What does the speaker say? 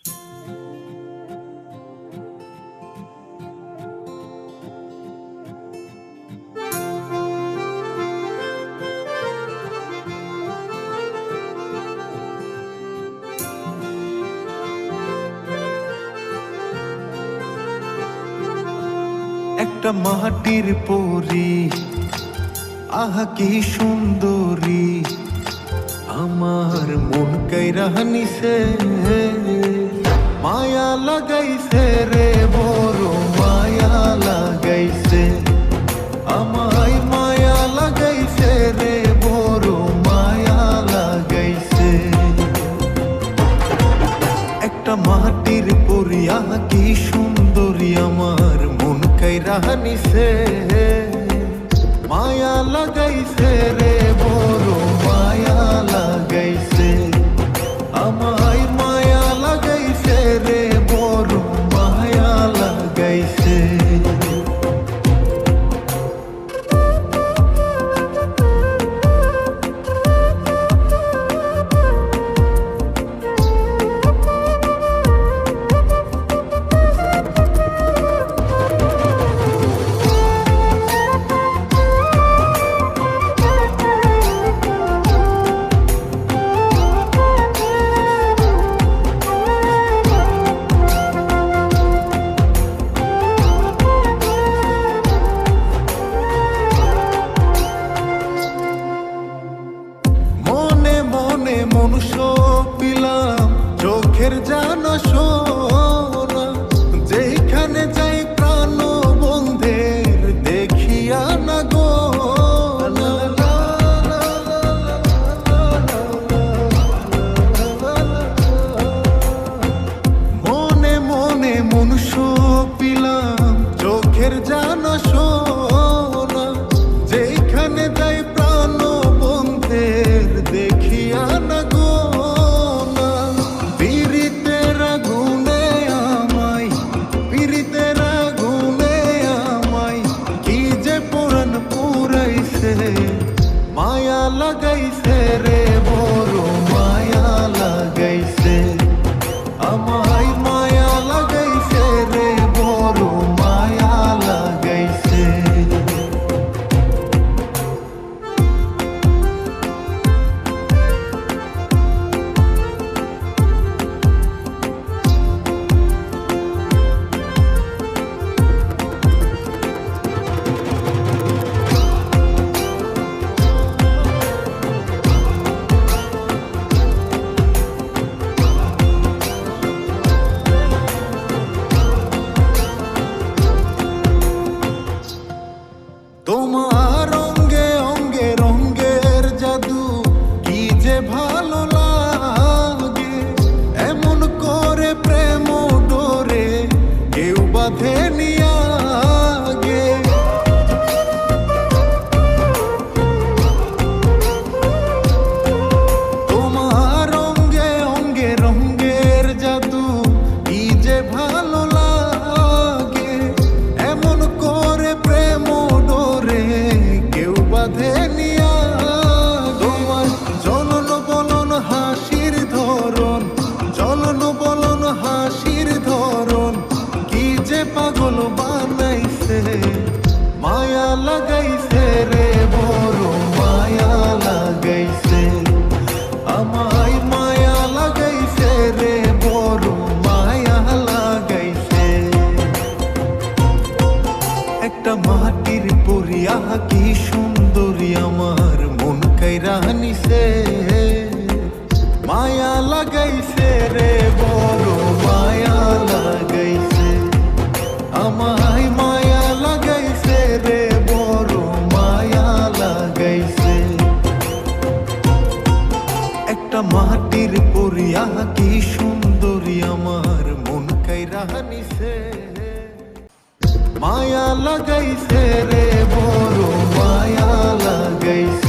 একটা মাটির পরী, আহা কি সুন্দরী, আমার মন কাইরা নিছে, মায়া লাগাইছে রে, বড় মায়া লাগাইছে, আমায় মায়া লাগাইছে রে, বড় মায়া লাগাইছে। একটা মাটির পরী, আহা কি সুন্দরী, আমার মন কাইরা নিছে, মায়া লাগাইছে রে, বড় মায়া লাগাইছে, আমায় মায়া লাগাইছে রে, বড় মায়া লাগাইছে। মনুষ্য পিলাম চোখের জানা সোনা, যেখানে যাই প্রাণ বন্ধের দেখিয়া না গো, মনে মনে মনুষ্য পিলাম চোখের জানা সোনা, যেখানে যাই প্রাণ বন্ধের দেখিয়া না গো, পীড়িতের আগুনে আমায়, পীড়িতের আগুনে আমায় কি যে পুরাণ পুরাইছে, মায়া লাগাইছে রে, বড় মায়া লাগাইছে, আমায় মায়া লাগাইছে রে, বড় মায়া লাগাইছে। তোমার অঙ্গে অঙ্গে রঙ্গের জাদু কি যে ভালো লাগে, এমন করে প্রেম ডোরে কেউ বাঁধে নিয়া গে, তোমার অঙ্গে অঙ্গে রঙ্গের জাদু কি যে ভালো লাগে, এমন করে প্রেম কেউ বাঁধে নিয়া, তোমার চলন বলন হাসির ধরন, চলন বলন হাসির ধরন কি যে পাগল বানাইছে, মায়া লাগাইছে রে, বড় মায়া লাগাইছে, আমায় মায়া লাগাইছে রে, বড় মায়া লাগাইছে। একটা মাটির পরী, আহা কি সুন্দরী, আমার মন কাইরা নিছে, মায়া লাগাইছে রে, বড় মায়া লাগাইছে, আমায় মায়া লাগাইছে রে, বড় মায়া লাগাইছে। একটা মাটির পরী, আহা কি সুন্দরী, আমার মন কাইরা নিছে, মায়া লাগাইছে রে, বড় মায়া লাগাইছে।